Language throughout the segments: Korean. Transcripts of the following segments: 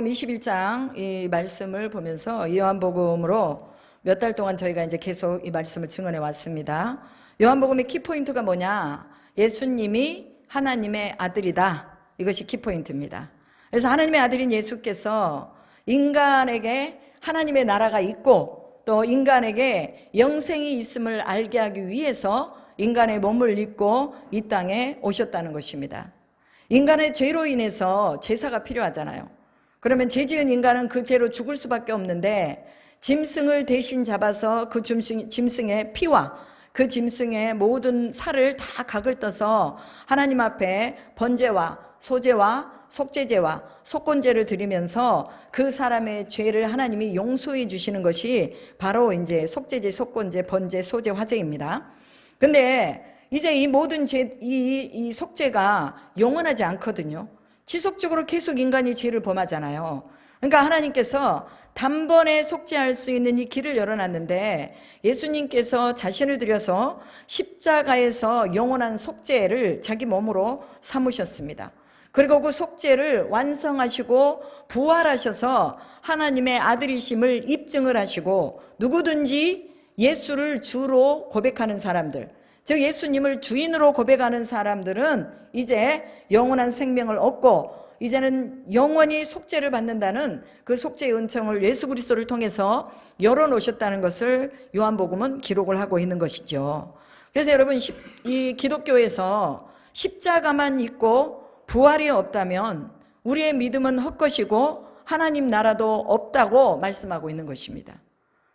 21장 이 말씀을 보면서 요한복음으로 몇 달 동안 저희가 이제 계속 이 말씀을 증언해 왔습니다. 요한복음의 키포인트가 뭐냐? 예수님이 하나님의 아들이다. 이것이 키포인트입니다. 그래서 하나님의 아들인 예수께서 인간에게 하나님의 나라가 있고 또 인간에게 영생이 있음을 알게 하기 위해서 인간의 몸을 입고 이 땅에 오셨다는 것입니다. 인간의 죄로 인해서 제사가 필요하잖아요. 그러면 죄 지은 인간은 그 죄로 죽을 수밖에 없는데 짐승을 대신 잡아서 그 짐승의 피와 그 짐승의 모든 살을 다 각을 떠서 하나님 앞에 번제와 소제와 속죄제와 속건제를 드리면서 그 사람의 죄를 하나님이 용서해 주시는 것이 바로 이제 속죄제, 속건제, 번제, 소제, 화제입니다. 근데 이제 이 모든 이 속죄가 영원하지 않거든요. 지속적으로 계속 인간이 죄를 범하잖아요. 그러니까 하나님께서 단번에 속죄할 수 있는 이 길을 열어놨는데 예수님께서 자신을 들여서 십자가에서 영원한 속죄를 자기 몸으로 삼으셨습니다. 그리고 그 속죄를 완성하시고 부활하셔서 하나님의 아들이심을 입증을 하시고 누구든지 예수를 주로 고백하는 사람들, 즉 예수님을 주인으로 고백하는 사람들은 이제 영원한 생명을 얻고 이제는 영원히 속죄를 받는다는 그 속죄의 은총을 예수 그리스도를 통해서 열어놓으셨다는 것을 요한복음은 기록을 하고 있는 것이죠. 그래서 여러분 이 기독교에서 십자가만 있고 부활이 없다면 우리의 믿음은 헛것이고 하나님 나라도 없다고 말씀하고 있는 것입니다.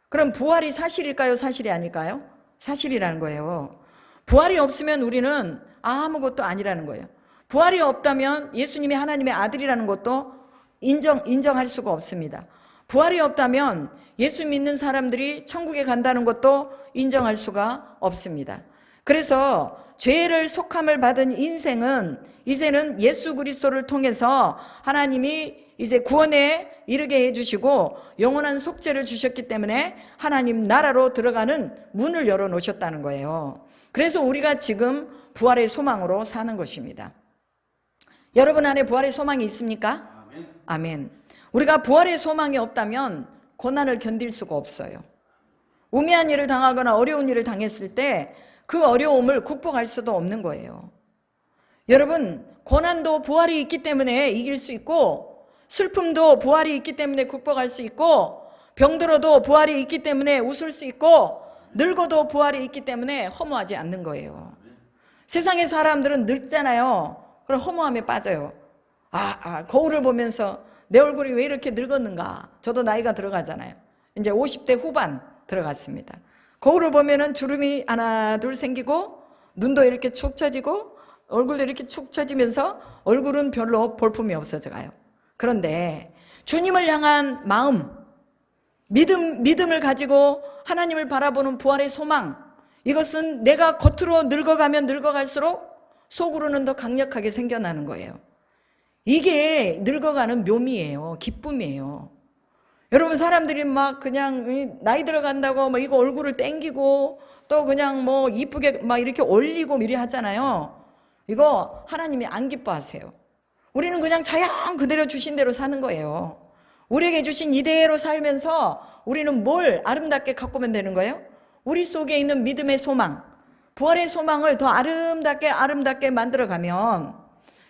그럼 부활이 사실일까요? 사실이 아닐까요? 사실이라는 거예요. 부활이 없으면 우리는 아무것도 아니라는 거예요. 부활이 없다면 예수님이 하나님의 아들이라는 것도 인정할 수가 없습니다. 부활이 없다면 예수 믿는 사람들이 천국에 간다는 것도 인정할 수가 없습니다. 그래서 죄를 속함을 받은 인생은 이제는 예수 그리스도를 통해서 하나님이 이제 구원에 이르게 해주시고 영원한 속죄를 주셨기 때문에 하나님 나라로 들어가는 문을 열어놓으셨다는 거예요. 그래서 우리가 지금 부활의 소망으로 사는 것입니다. 여러분 안에 부활의 소망이 있습니까? 아멘. 우리가 부활의 소망이 없다면 고난을 견딜 수가 없어요. 우매한 일을 당하거나 어려운 일을 당했을 때 그 어려움을 극복할 수도 없는 거예요. 여러분, 고난도 부활이 있기 때문에 이길 수 있고 슬픔도 부활이 있기 때문에 극복할 수 있고 병들어도 부활이 있기 때문에 웃을 수 있고 늙어도 부활이 있기 때문에 허무하지 않는 거예요. 세상의 사람들은 늙잖아요. 그럼 허무함에 빠져요. 거울을 보면서 내 얼굴이 왜 이렇게 늙었는가. 저도 나이가 들어가잖아요. 이제 50대 후반 들어갔습니다. 거울을 보면은 주름이 하나 둘 생기고 눈도 이렇게 축 처지고 얼굴도 이렇게 축 처지면서 얼굴은 별로 볼품이 없어져가요. 그런데 주님을 향한 마음, 믿음을 가지고 하나님을 바라보는 부활의 소망, 이것은 내가 겉으로 늙어가면 늙어갈수록 속으로는 더 강력하게 생겨나는 거예요. 이게 늙어가는 묘미예요. 기쁨이에요. 여러분, 사람들이 막 그냥 나이 들어간다고 막 이거 얼굴을 땡기고 또 그냥 뭐 이쁘게 막 이렇게 올리고 이래 하잖아요. 이거 하나님이 안 기뻐하세요. 우리는 그냥 자연 그대로 주신 대로 사는 거예요. 우리에게 주신 이대로 살면서 우리는 뭘 아름답게 가꾸면 되는 거예요? 우리 속에 있는 믿음의 소망, 부활의 소망을 더 아름답게 만들어가면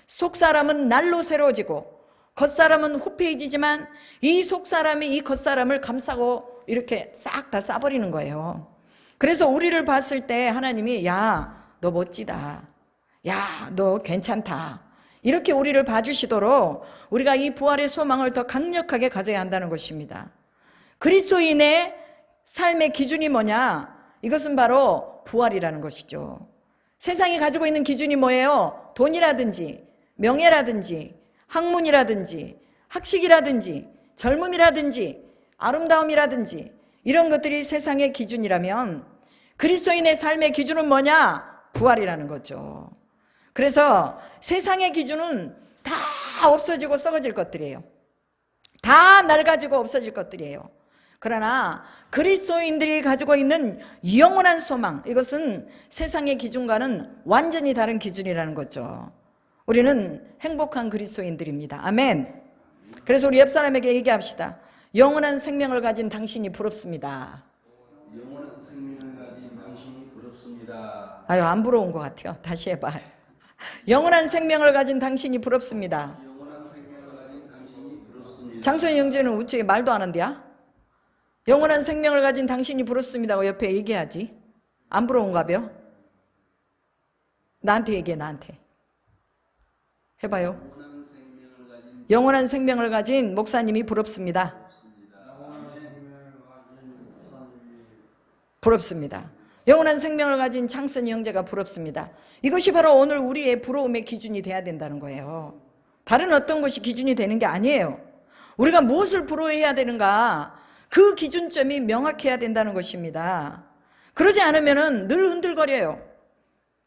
속사람은 날로 새로워지고 겉사람은 후패해지지만 이 속사람이 이 겉사람을 감싸고 이렇게 싹 다 싸버리는 거예요. 그래서 우리를 봤을 때 하나님이 야, 너 멋지다. 야, 너 괜찮다. 이렇게 우리를 봐주시도록 우리가 이 부활의 소망을 더 강력하게 가져야 한다는 것입니다. 그리스도인의 삶의 기준이 뭐냐? 이것은 바로 부활이라는 것이죠. 세상이 가지고 있는 기준이 뭐예요? 돈이라든지 명예라든지 학문이라든지 학식이라든지 젊음이라든지 아름다움이라든지 이런 것들이 세상의 기준이라면 그리스도인의 삶의 기준은 뭐냐? 부활이라는 거죠. 그래서 세상의 기준은 다 없어지고 썩어질 것들이에요. 다 낡아지고 없어질 것들이에요. 그러나 그리스도인들이 가지고 있는 영원한 소망, 이것은 세상의 기준과는 완전히 다른 기준이라는 거죠. 우리는 행복한 그리스도인들입니다. 아멘. 그래서 우리 옆 사람에게 얘기합시다. 영원한 생명을 가진 당신이 부럽습니다. 영원한 생명을 가진 당신이 부럽습니다. 아유, 안 부러운 것 같아요. 다시 해봐. 영원한 생명을 가진 당신이 부럽습니다. 영원한 생명을 가진 당신이 부럽습니다. 장소연 형제는 우측에 말도 안 한대야. 영원한 생명을 가진 당신이 부럽습니다고 옆에 얘기하지. 안 부러운가 벼? 나한테 얘기해. 나한테 해봐요. 영원한 생명을 가진 목사님이 부럽습니다. 부럽습니다. 영원한 생명을 가진 창선이 형제가 부럽습니다. 이것이 바로 오늘 우리의 부러움의 기준이 돼야 된다는 거예요. 다른 어떤 것이 기준이 되는 게 아니에요. 우리가 무엇을 부러워해야 되는가, 그 기준점이 명확해야 된다는 것입니다. 그러지 않으면 늘 흔들거려요.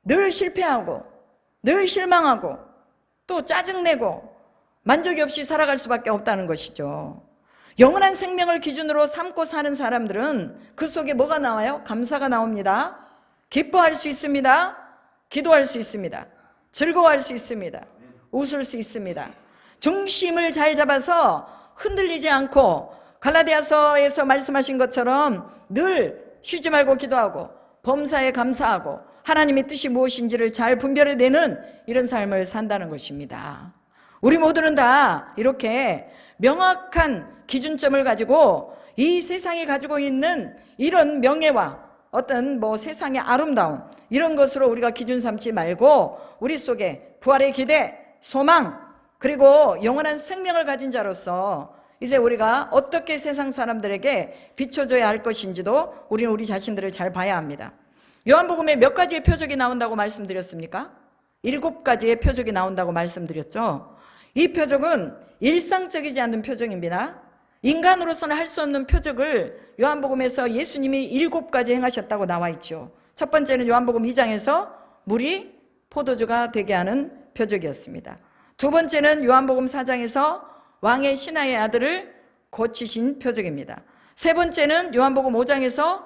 늘 실패하고 늘 실망하고 또 짜증내고 만족이 없이 살아갈 수밖에 없다는 것이죠. 영원한 생명을 기준으로 삼고 사는 사람들은 그 속에 뭐가 나와요? 감사가 나옵니다. 기뻐할 수 있습니다. 기도할 수 있습니다. 즐거워할 수 있습니다. 웃을 수 있습니다. 중심을 잘 잡아서 흔들리지 않고 갈라디아서에서 말씀하신 것처럼 늘 쉬지 말고 기도하고 범사에 감사하고 하나님의 뜻이 무엇인지를 잘 분별해내는 이런 삶을 산다는 것입니다. 우리 모두는 다 이렇게 명확한 기준점을 가지고 이 세상이 가지고 있는 이런 명예와 어떤 세상의 아름다움, 이런 것으로 우리가 기준 삼지 말고 우리 속에 부활의 기대, 소망, 그리고 영원한 생명을 가진 자로서 이제 우리가 어떻게 세상 사람들에게 비춰줘야 할 것인지도 우리는 우리 자신들을 잘 봐야 합니다. 요한복음에 몇 가지의 표적이 나온다고 말씀드렸습니까? 7가지의 표적이 나온다고 말씀드렸죠. 이 표적은 일상적이지 않은 표적입니다. 인간으로서는 할 수 없는 표적을 요한복음에서 예수님이 7가지 행하셨다고 나와 있죠. 첫 번째는 요한복음 2장에서 물이 포도주가 되게 하는 표적이었습니다. 두 번째는 요한복음 4장에서 왕의 신하의 아들을 고치신 표적입니다. 세 번째는 요한복음 5장에서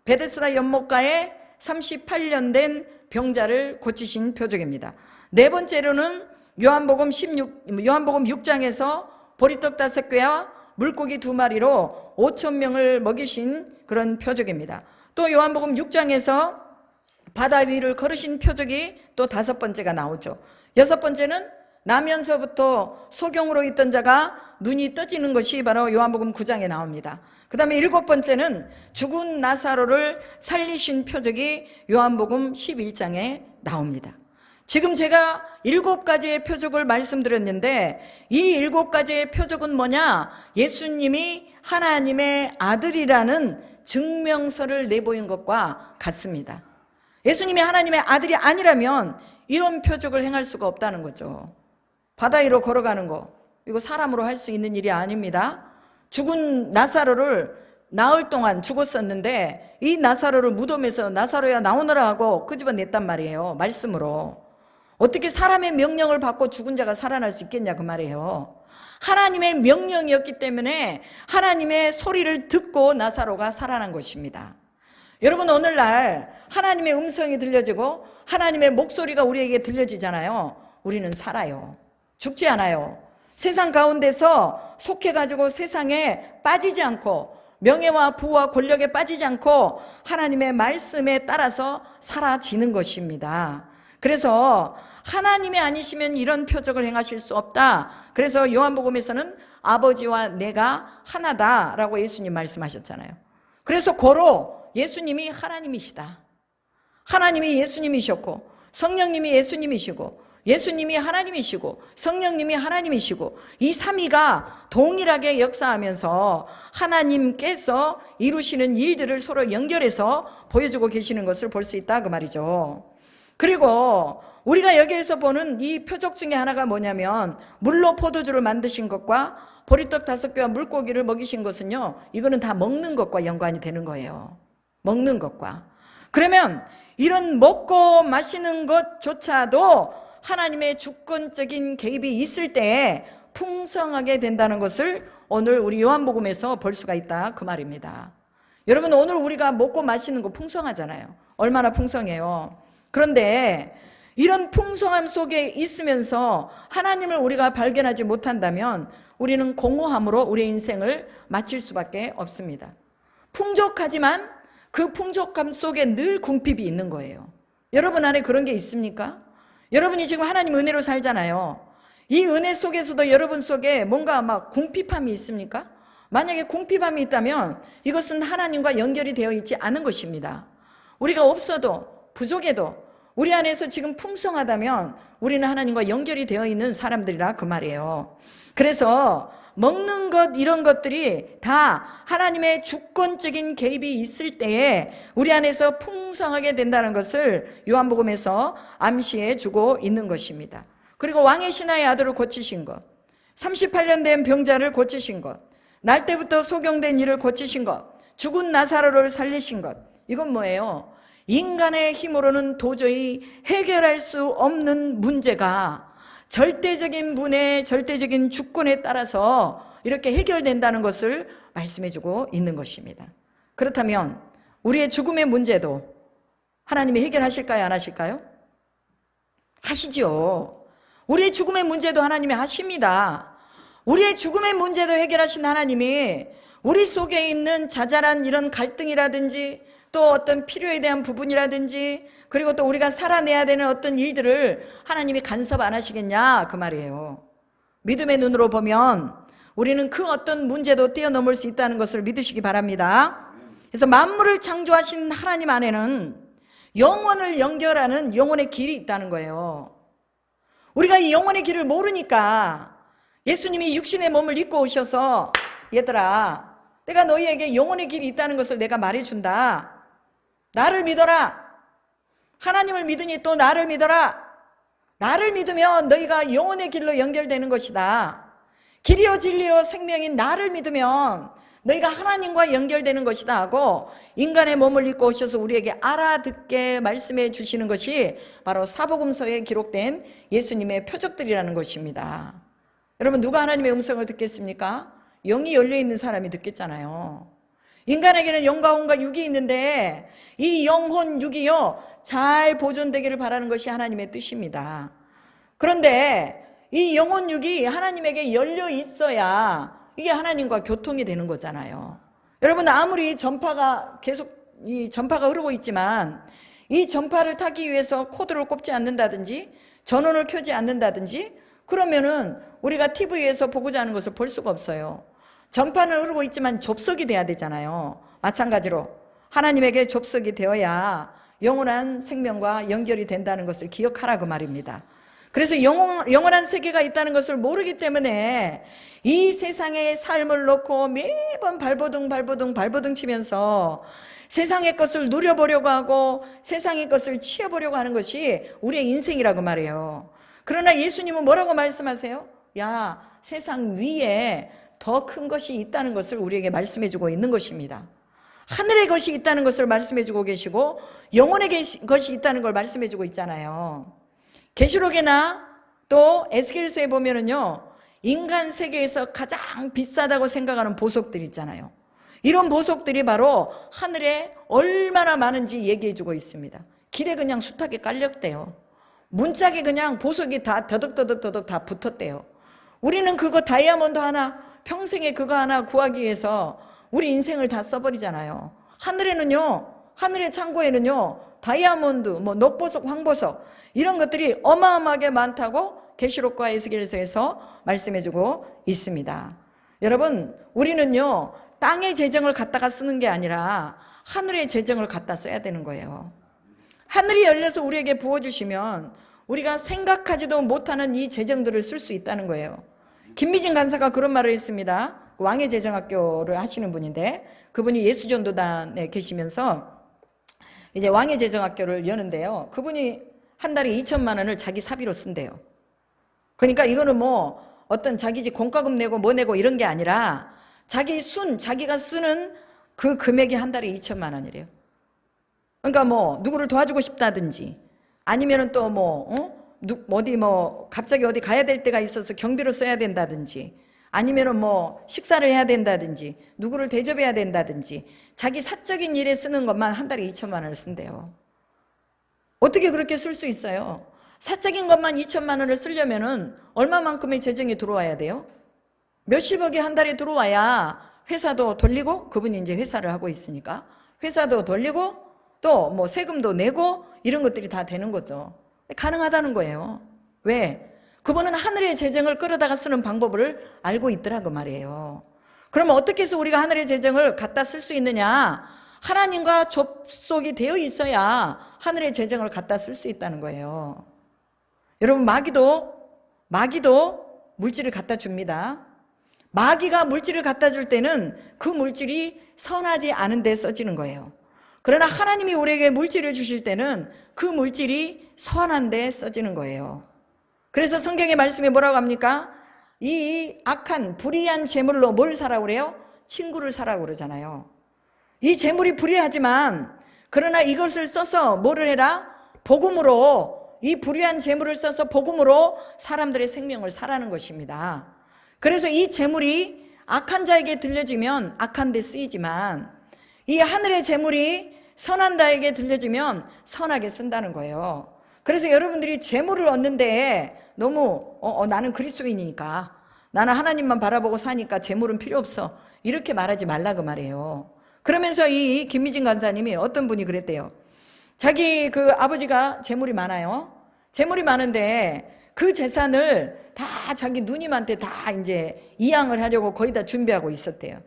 베데스다 연못가에 38년 된 병자를 고치신 표적입니다. 네 번째로는 요한복음 6장에서 보리떡 5개와 물고기 2마리로 5,000명을 먹이신 그런 표적입니다. 또 요한복음 6장에서 바다 위를 걸으신 표적이 또 5번째가 나오죠. 6번째는 나면서부터 소경으로 있던 자가 눈이 떠지는 것이 바로 요한복음 9장에 나옵니다. 그 다음에 7번째는 죽은 나사로를 살리신 표적이 요한복음 11장에 나옵니다. 지금 제가 7가지의 표적을 말씀드렸는데 이 7가지의 표적은 뭐냐? 예수님이 하나님의 아들이라는 증명서를 내보인 것과 같습니다. 예수님이 하나님의 아들이 아니라면 이런 표적을 행할 수가 없다는 거죠. 바다 위로 걸어가는 거, 이거 사람으로 할 수 있는 일이 아닙니다. 죽은 나사로를 나흘 동안 죽었었는데 이 나사로를 무덤에서 나사로야 나오너라 하고 끄집어냈단 말이에요. 말씀으로. 어떻게 사람의 명령을 받고 죽은 자가 살아날 수 있겠냐 그 말이에요. 하나님의 명령이었기 때문에 하나님의 소리를 듣고 나사로가 살아난 것입니다. 여러분, 오늘날 하나님의 음성이 들려지고 하나님의 목소리가 우리에게 들려지잖아요. 우리는 살아요. 죽지 않아요. 세상 가운데서 속해가지고 세상에 빠지지 않고 명예와 부와 권력에 빠지지 않고 하나님의 말씀에 따라서 사라지는 것입니다. 그래서 하나님이 아니시면 이런 표적을 행하실 수 없다. 그래서 요한복음에서는 아버지와 내가 하나다라고 예수님 말씀하셨잖아요. 그래서 고로 예수님이 하나님이시다. 하나님이 예수님이셨고 성령님이 예수님이시고 예수님이 하나님이시고 성령님이 하나님이시고 이 삼위가 동일하게 역사하면서 하나님께서 이루시는 일들을 서로 연결해서 보여주고 계시는 것을 볼 수 있다 그 말이죠. 그리고 우리가 여기에서 보는 이 표적 중에 하나가 뭐냐면 물로 포도주를 만드신 것과 보리떡 5개와 물고기를 먹이신 것은요, 이거는 다 먹는 것과 연관이 되는 거예요. 먹는 것과. 그러면 이런 먹고 마시는 것조차도 하나님의 주권적인 개입이 있을 때 풍성하게 된다는 것을 오늘 우리 요한복음에서 볼 수가 있다 그 말입니다. 여러분, 오늘 우리가 먹고 마시는 거 풍성하잖아요. 얼마나 풍성해요. 그런데 이런 풍성함 속에 있으면서 하나님을 우리가 발견하지 못한다면 우리는 공허함으로 우리의 인생을 마칠 수밖에 없습니다. 풍족하지만 그 풍족함 속에 늘 궁핍이 있는 거예요. 여러분 안에 그런 게 있습니까? 여러분이 지금 하나님 은혜로 살잖아요. 이 은혜 속에서도 여러분 속에 뭔가 막 궁핍함이 있습니까? 만약에 궁핍함이 있다면 이것은 하나님과 연결이 되어 있지 않은 것입니다. 우리가 없어도 부족해도 우리 안에서 지금 풍성하다면 우리는 하나님과 연결이 되어 있는 사람들이라 그 말이에요. 그래서 먹는 것 이런 것들이 다 하나님의 주권적인 개입이 있을 때에 우리 안에서 풍성하게 된다는 것을 요한복음에서 암시해 주고 있는 것입니다. 그리고 왕의 신하의 아들을 고치신 것, 38년 된 병자를 고치신 것, 날 때부터 소경된 이를 고치신 것, 죽은 나사로를 살리신 것, 이건 뭐예요? 인간의 힘으로는 도저히 해결할 수 없는 문제가 절대적인 분의 절대적인 주권에 따라서 이렇게 해결된다는 것을 말씀해주고 있는 것입니다. 그렇다면 우리의 죽음의 문제도 하나님이 해결하실까요? 안 하실까요? 하시죠. 우리의 죽음의 문제도 하나님이 하십니다. 우리의 죽음의 문제도 해결하신 하나님이 우리 속에 있는 자잘한 이런 갈등이라든지 또 어떤 필요에 대한 부분이라든지 그리고 또 우리가 살아내야 되는 어떤 일들을 하나님이 간섭 안 하시겠냐 그 말이에요. 믿음의 눈으로 보면 우리는 그 어떤 문제도 뛰어넘을 수 있다는 것을 믿으시기 바랍니다. 그래서 만물을 창조하신 하나님 안에는 영혼을 연결하는 영혼의 길이 있다는 거예요. 우리가 이 영혼의 길을 모르니까 예수님이 육신의 몸을 입고 오셔서 얘들아 내가 너희에게 영혼의 길이 있다는 것을 내가 말해준다. 나를 믿어라. 하나님을 믿으니 또 나를 믿어라. 나를 믿으면 너희가 영혼의 길로 연결되는 것이다. 길이요 진리요 생명인 나를 믿으면 너희가 하나님과 연결되는 것이다 하고 인간의 몸을 입고 오셔서 우리에게 알아듣게 말씀해 주시는 것이 바로 사복음서에 기록된 예수님의 표적들이라는 것입니다. 여러분 누가 하나님의 음성을 듣겠습니까? 영이 열려있는 사람이 듣겠잖아요. 인간에게는 영과 혼과 육이 있는데 이 영혼 육이요 잘 보존되기를 바라는 것이 하나님의 뜻입니다. 그런데 이 영혼 육이 하나님에게 열려 있어야 이게 하나님과 교통이 되는 거잖아요. 여러분 아무리 전파가 계속 이 전파가 흐르고 있지만 이 전파를 타기 위해서 코드를 꼽지 않는다든지 전원을 켜지 않는다든지 그러면은 우리가 TV에서 보고자 하는 것을 볼 수가 없어요. 전파는 흐르고 있지만 접속이 돼야 되잖아요. 마찬가지로 하나님에게 접속이 되어야 영원한 생명과 연결이 된다는 것을 기억하라 그 말입니다. 그래서 영원한 세계가 있다는 것을 모르기 때문에 이 세상의 삶을 놓고 매번 발버둥 치면서 세상의 것을 누려보려고 하고 세상의 것을 취해보려고 하는 것이 우리의 인생이라고 말해요. 그러나 예수님은 뭐라고 말씀하세요? 야, 세상 위에 더 큰 것이 있다는 것을 우리에게 말씀해주고 있는 것입니다. 하늘의 것이 있다는 것을 말씀해주고 계시고 영혼의 것이 있다는 걸 말씀해주고 있잖아요. 계시록이나 또 에스겔서에 보면은요 인간 세계에서 가장 비싸다고 생각하는 보석들 있잖아요. 이런 보석들이 바로 하늘에 얼마나 많은지 얘기해주고 있습니다. 길에 그냥 숱하게 깔렸대요. 문짝에 그냥 보석이 다 더덕더덕 다 붙었대요. 우리는 그거 다이아몬드 하나 평생에 그거 하나 구하기 위해서 우리 인생을 다 써버리잖아요. 하늘에는요 하늘의 창고에는요 다이아몬드 뭐 녹보석 황보석 이런 것들이 어마어마하게 많다고 계시록과 에스겔서에서 말씀해주고 있습니다. 여러분 우리는요 땅의 재정을 갖다가 쓰는 게 아니라 하늘의 재정을 갖다 써야 되는 거예요. 하늘이 열려서 우리에게 부어주시면 우리가 생각하지도 못하는 이 재정들을 쓸 수 있다는 거예요. 김미진 간사가 그런 말을 했습니다. 왕의 재정학교를 하시는 분인데 그분이 예수전도단에 계시면서 이제 왕의 재정학교를 여는데요. 그분이 한 달에 2천만 원을 자기 사비로 쓴대요. 그러니까 이거는 뭐 어떤 자기 집 공과금 내고 뭐 내고 이런 게 아니라 자기가 쓰는 그 금액이 한 달에 2천만 원이래요. 그러니까 뭐 누구를 도와주고 싶다든지 아니면은 또 뭐 어디 뭐 갑자기 어디 가야 될 때가 있어서 경비로 써야 된다든지 아니면은 뭐 식사를 해야 된다든지 누구를 대접해야 된다든지 자기 사적인 일에 쓰는 것만 한 달에 2천만 원을 쓴대요. 어떻게 그렇게 쓸 수 있어요? 사적인 것만 2천만 원을 쓰려면은 얼마만큼의 재정이 들어와야 돼요? 몇십억이 한 달에 들어와야 회사도 돌리고, 그분이 이제 회사를 하고 있으니까 회사도 돌리고 또 뭐 세금도 내고 이런 것들이 다 되는 거죠. 가능하다는 거예요. 왜? 그분은 하늘의 재정을 끌어다가 쓰는 방법을 알고 있더라고 말이에요. 그러면 어떻게 해서 우리가 하늘의 재정을 갖다 쓸 수 있느냐? 하나님과 접속이 되어 있어야 하늘의 재정을 갖다 쓸 수 있다는 거예요. 여러분, 마귀도 물질을 갖다 줍니다. 마귀가 물질을 갖다 줄 때는 그 물질이 선하지 않은 데 써지는 거예요. 그러나 하나님이 우리에게 물질을 주실 때는 그 물질이 선한 데 써지는 거예요. 그래서 성경의 말씀이 뭐라고 합니까? 이 악한 불의한 재물로 뭘 사라고 그래요? 친구를 사라고 그러잖아요. 이 재물이 불의하지만 그러나 이것을 써서 뭐를 해라? 복음으로, 이 불의한 재물을 써서 복음으로 사람들의 생명을 사라는 것입니다. 그래서 이 재물이 악한 자에게 들려지면 악한 데 쓰이지만 이 하늘의 재물이 선한 자에게 들려지면 선하게 쓴다는 거예요. 그래서 여러분들이 재물을 얻는데 너무 나는 그리스도인이니까, 나는 하나님만 바라보고 사니까 재물은 필요 없어, 이렇게 말하지 말라고 말해요. 그러면서 이 김미진 간사님이, 어떤 분이 그랬대요. 자기 그 아버지가 재물이 많아요. 재물이 많은데 그 재산을 다 자기 누님한테 다 이제 이양을 하려고 거의 다 준비하고 있었대요.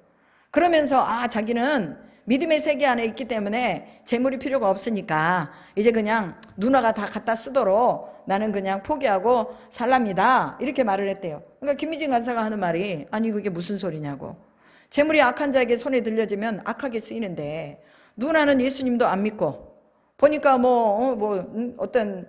그러면서 자기는 믿음의 세계 안에 있기 때문에 재물이 필요가 없으니까 이제 그냥 누나가 다 갖다 쓰도록 나는 그냥 포기하고 살랍니다, 이렇게 말을 했대요. 그러니까 김미진 간사가 하는 말이, 아니 그게 무슨 소리냐고. 재물이 악한 자에게 손에 들려지면 악하게 쓰이는데 누나는 예수님도 안 믿고 보니까 어떤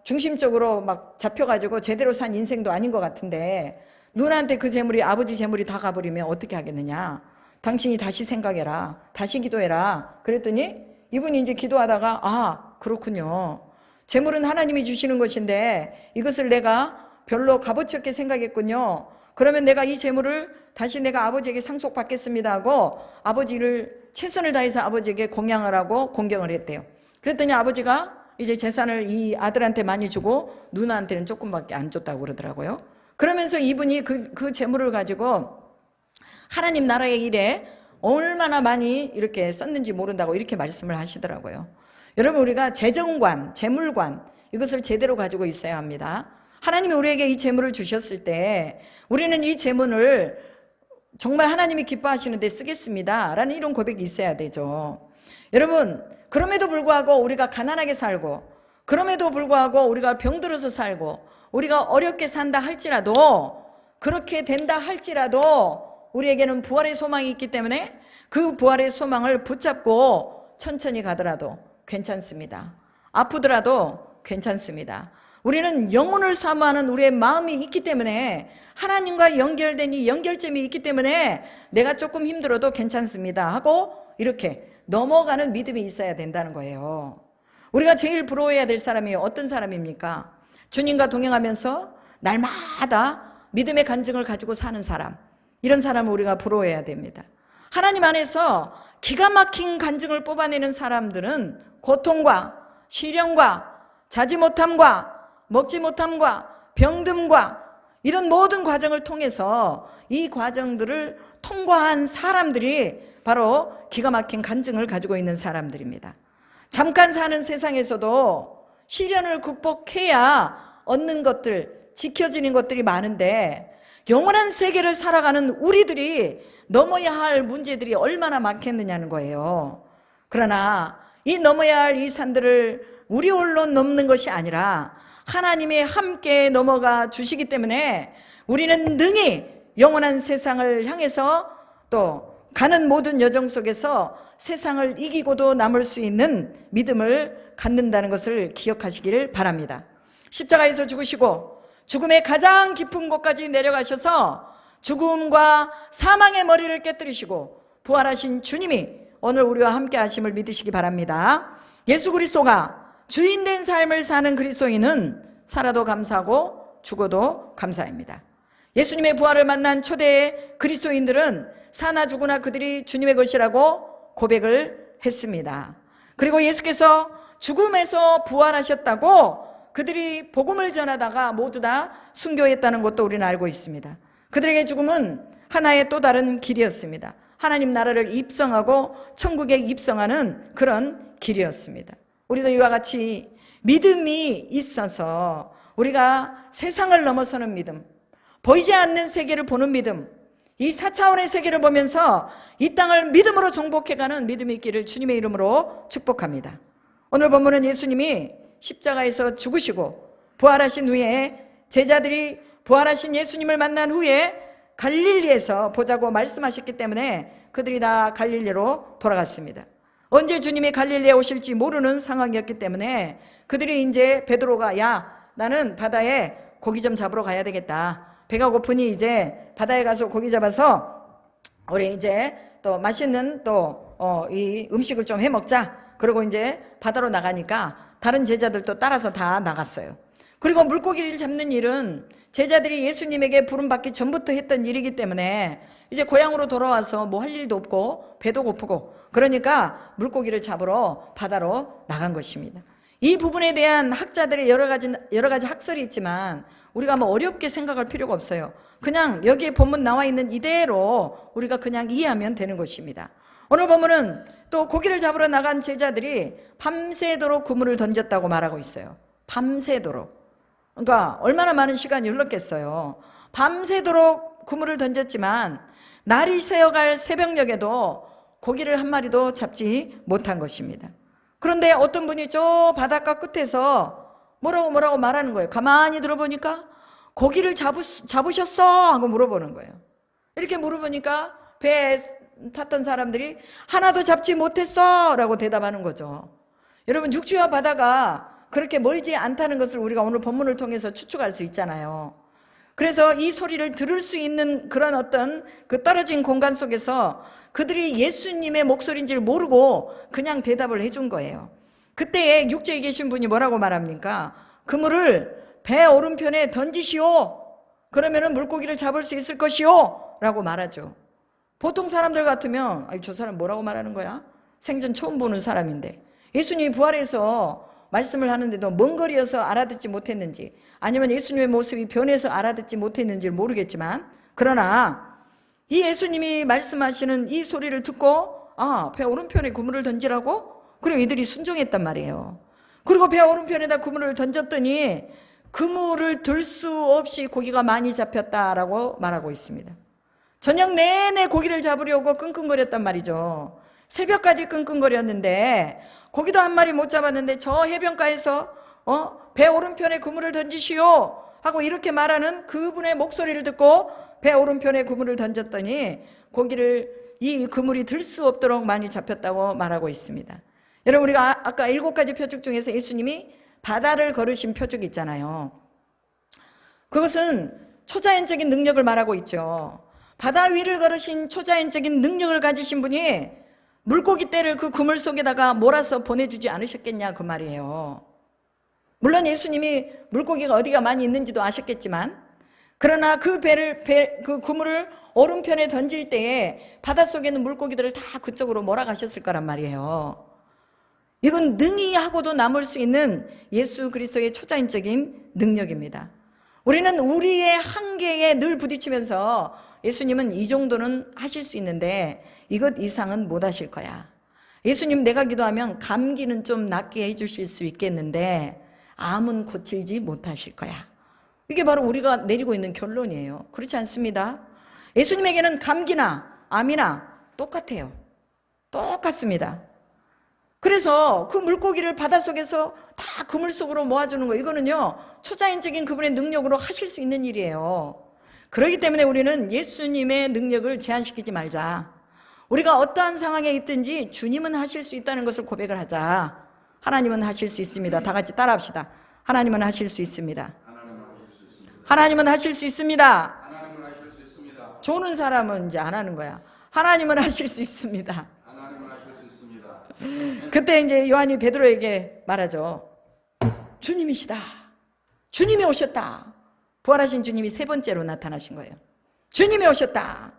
중심적으로 막 잡혀가지고 제대로 산 인생도 아닌 것 같은데 누나한테 그 재물이, 아버지 재물이 다 가버리면 어떻게 하겠느냐. 당신이 다시 생각해라, 다시 기도해라. 그랬더니 이분이 이제 기도하다가, 그렇군요, 재물은 하나님이 주시는 것인데 이것을 내가 별로 값어치 없게 생각했군요. 그러면 내가 이 재물을 다시 내가 아버지에게 상속받겠습니다 하고 아버지를 최선을 다해서 아버지에게 공양을 하고 공경을 했대요. 그랬더니 아버지가 이제 재산을 이 아들한테 많이 주고 누나한테는 조금밖에 안 줬다고 그러더라고요. 그러면서 이분이 그 재물을 가지고 하나님 나라의 일에 얼마나 많이 이렇게 썼는지 모른다고 이렇게 말씀을 하시더라고요. 여러분, 우리가 재정관, 재물관, 이것을 제대로 가지고 있어야 합니다. 하나님이 우리에게 이 재물을 주셨을 때 우리는 이 재물을 정말 하나님이 기뻐하시는 데 쓰겠습니다 라는 이런 고백이 있어야 되죠. 여러분, 그럼에도 불구하고 우리가 가난하게 살고, 그럼에도 불구하고 우리가 병들어서 살고, 우리가 어렵게 산다 할지라도, 그렇게 된다 할지라도 우리에게는 부활의 소망이 있기 때문에 그 부활의 소망을 붙잡고 천천히 가더라도 괜찮습니다. 아프더라도 괜찮습니다. 우리는 영혼을 사모하는 우리의 마음이 있기 때문에, 하나님과 연결된 이 연결점이 있기 때문에 내가 조금 힘들어도 괜찮습니다 하고 이렇게 넘어가는 믿음이 있어야 된다는 거예요. 우리가 제일 부러워해야 될 사람이 어떤 사람입니까? 주님과 동행하면서 날마다 믿음의 간증을 가지고 사는 사람, 이런 사람을 우리가 부러워해야 됩니다. 하나님 안에서 기가 막힌 간증을 뽑아내는 사람들은 고통과 시련과 자지 못함과 먹지 못함과 병듦과 이런 모든 과정을 통해서 이 과정들을 통과한 사람들이 바로 기가 막힌 간증을 가지고 있는 사람들입니다. 잠깐 사는 세상에서도 시련을 극복해야 얻는 것들, 지켜지는 것들이 많은데 영원한 세계를 살아가는 우리들이 넘어야 할 문제들이 얼마나 많겠느냐는 거예요. 그러나 이 넘어야 할 이 산들을 우리 홀로 넘는 것이 아니라 하나님이 함께 넘어가 주시기 때문에 우리는 능히 영원한 세상을 향해서 또 가는 모든 여정 속에서 세상을 이기고도 남을 수 있는 믿음을 갖는다는 것을 기억하시기를 바랍니다. 십자가에서 죽으시고 죽음의 가장 깊은 곳까지 내려가셔서 죽음과 사망의 머리를 깨뜨리시고 부활하신 주님이 오늘 우리와 함께 하심을 믿으시기 바랍니다. 예수 그리스도가 주인된 삶을 사는 그리스도인은 살아도 감사하고 죽어도 감사합니다. 예수님의 부활을 만난 초대의 그리스도인들은 사나 죽으나 그들이 주님의 것이라고 고백을 했습니다. 그리고 예수께서 죽음에서 부활하셨다고 그들이 복음을 전하다가 모두 다 순교했다는 것도 우리는 알고 있습니다. 그들에게 죽음은 하나의 또 다른 길이었습니다. 하나님 나라를 입성하고 천국에 입성하는 그런 길이었습니다. 우리도 이와 같이 믿음이 있어서 우리가 세상을 넘어서는 믿음, 보이지 않는 세계를 보는 믿음, 이 4차원의 세계를 보면서 이 땅을 믿음으로 정복해가는 믿음이 있기를 주님의 이름으로 축복합니다. 오늘 본문은 예수님이 십자가에서 죽으시고 부활하신 후에 제자들이 부활하신 예수님을 만난 후에 갈릴리에서 보자고 말씀하셨기 때문에 그들이 다 갈릴리로 돌아갔습니다. 언제 주님이 갈릴리에 오실지 모르는 상황이었기 때문에 그들이 이제 베드로가 야 나는 바다에 고기 좀 잡으러 가야 되겠다. 배가 고프니 이제 바다에 가서 고기 잡아서 우리 이제 또 맛있는 또 이 음식을 좀 해 먹자. 그리고 이제 바다로 나가니까 다른 제자들도 따라서 다 나갔어요. 그리고 물고기를 잡는 일은 제자들이 예수님에게 부름받기 전부터 했던 일이기 때문에 이제 고향으로 돌아와서 뭐 할 일도 없고 배도 고프고 그러니까 물고기를 잡으러 바다로 나간 것입니다. 이 부분에 대한 학자들의 여러 가지 학설이 있지만 우리가 뭐 어렵게 생각할 필요가 없어요. 그냥 여기에 본문 나와 있는 이대로 우리가 그냥 이해하면 되는 것입니다. 오늘 본문은 또 고기를 잡으러 나간 제자들이 밤새도록 그물을 던졌다고 말하고 있어요. 밤새도록. 그러니까 얼마나 많은 시간이 흘렀겠어요. 밤새도록 그물을 던졌지만 날이 새어갈 새벽녘에도 고기를 한 마리도 잡지 못한 것입니다. 그런데 어떤 분이 저 바닷가 끝에서 뭐라고 말하는 거예요. 가만히 들어보니까 고기를 잡으셨어? 하고 물어보는 거예요. 이렇게 물어보니까 배에 탔던 사람들이 하나도 잡지 못했어 라고 대답하는 거죠. 여러분 육지와 바다가 그렇게 멀지 않다는 것을 우리가 오늘 본문을 통해서 추측할 수 있잖아요. 그래서 이 소리를 들을 수 있는 그런 어떤 그 떨어진 공간 속에서 그들이 예수님의 목소리인지를 모르고 그냥 대답을 해준 거예요. 그때에 육지에 계신 분이 뭐라고 말합니까? 그물을 배 오른편에 던지시오. 그러면은 물고기를 잡을 수 있을 것이오 라고 말하죠. 보통 사람들 같으면 저 사람 뭐라고 말하는 거야? 생전 처음 보는 사람인데 예수님이 부활해서 말씀을 하는데도 먼 거리여서 알아듣지 못했는지 아니면 예수님의 모습이 변해서 알아듣지 못했는지 모르겠지만 그러나 이 예수님이 말씀하시는 이 소리를 듣고 배 오른편에 그물을 던지라고? 그리고 이들이 순종했단 말이에요. 그리고 배 오른편에다 그물을 던졌더니 그물을 들 수 없이 고기가 많이 잡혔다라고 말하고 있습니다. 저녁 내내 고기를 잡으려고 끙끙거렸단 말이죠. 새벽까지 끙끙거렸는데 고기도 한 마리 못 잡았는데 저 해변가에서 배 오른편에 그물을 던지시오 하고 이렇게 말하는 그분의 목소리를 듣고 배 오른편에 그물을 던졌더니 이 그물이 들 수 없도록 많이 잡혔다고 말하고 있습니다. 여러분 우리가 아까 7가지 표적 중에서 예수님이 바다를 걸으신 표적이 있잖아요. 그것은 초자연적인 능력을 말하고 있죠. 바다 위를 걸으신 초자연적인 능력을 가지신 분이 물고기 떼를 그 그물 속에다가 몰아서 보내주지 않으셨겠냐 그 말이에요. 물론 예수님이 물고기가 어디가 많이 있는지도 아셨겠지만 그러나 그 그물을 오른편에 던질 때에 바닷속에 있는 물고기들을 다 그쪽으로 몰아가셨을 거란 말이에요. 이건 능히 하고도 남을 수 있는 예수 그리스도의 초자연적인 능력입니다. 우리는 우리의 한계에 늘 부딪히면서 예수님은 이 정도는 하실 수 있는데 이것 이상은 못 하실 거야. 예수님 내가 기도하면 감기는 좀 낫게 해주실 수 있겠는데 암은 고치지 못하실 거야. 이게 바로 우리가 내리고 있는 결론이에요. 그렇지 않습니다. 예수님에게는 감기나 암이나 똑같아요. 똑같습니다. 그래서 그 물고기를 바닷속에서 다 그물 속으로 모아주는 거 이거는요 초자연적인 그분의 능력으로 하실 수 있는 일이에요. 그렇기 때문에 우리는 예수님의 능력을 제한시키지 말자. 우리가 어떠한 상황에 있든지 주님은 하실 수 있다는 것을 고백을 하자. 하나님은 하실 수 있습니다. 다 같이 따라합시다. 하나님은 하실 수 있습니다. 하나님은 하실 수 있습니다. 하나님은 하실 수 있습니다. 조는 사람은 이제 안 하는 거야. 하나님은 하실 수 있습니다. 하나님은 하실 수 있습니다. 그때 이제 요한이 베드로에게 말하죠. 주님이시다. 주님이 오셨다. 부활하신 주님이 3번째로 나타나신 거예요. 주님이 오셨다.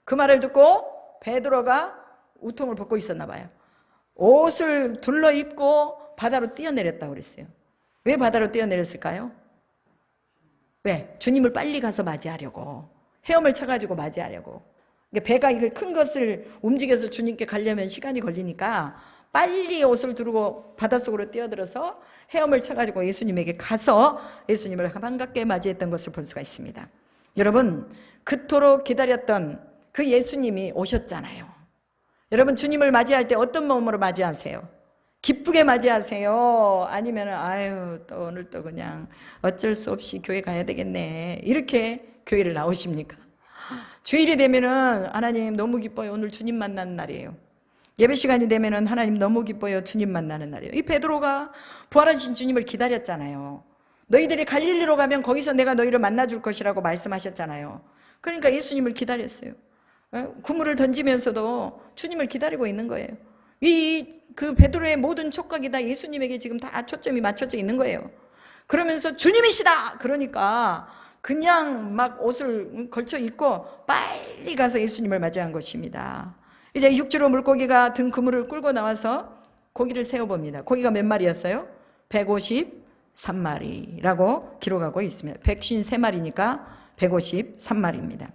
그 말을 듣고 베드로가 우통을 벗고 있었나 봐요. 옷을 둘러 입고 바다로 뛰어내렸다고 그랬어요. 왜 바다로 뛰어내렸을까요? 왜? 주님을 빨리 가서 맞이하려고. 헤엄을 쳐가지고 맞이하려고. 그러니까 배가 이거 큰 것을 움직여서 주님께 가려면 시간이 걸리니까 빨리 옷을 두르고 바닷속으로 뛰어들어서 헤엄을 쳐가지고 예수님에게 가서 예수님을 반갑게 맞이했던 것을 볼 수가 있습니다. 여러분, 그토록 기다렸던 그 예수님이 오셨잖아요. 여러분, 주님을 맞이할 때 어떤 마음으로 맞이하세요? 기쁘게 맞이하세요? 아니면 아유, 또 오늘 또 그냥 어쩔 수 없이 교회 가야 되겠네, 이렇게 교회를 나오십니까? 주일이 되면은 하나님 너무 기뻐요, 오늘 주님 만나는 날이에요. 예배 시간이 되면은 하나님 너무 기뻐요, 주님 만나는 날이에요. 이 베드로가 부활하신 주님을 기다렸잖아요. 너희들이 갈릴리로 가면 거기서 내가 너희를 만나줄 것이라고 말씀하셨잖아요. 그러니까 예수님을 기다렸어요. 그물을 던지면서도 주님을 기다리고 있는 거예요. 그 베드로의 모든 촉각이 다 예수님에게 지금 다 초점이 맞춰져 있는 거예요. 그러면서 주님이시다 그러니까 그냥 막 옷을 걸쳐 입고 빨리 가서 예수님을 맞이한 것입니다. 이제 육지로 물고기가 든 그물을 끌고 나와서 고기를 세어봅니다. 고기가 몇 마리였어요? 153마리라고 기록하고 있습니다. 153마리니까 153마리입니다.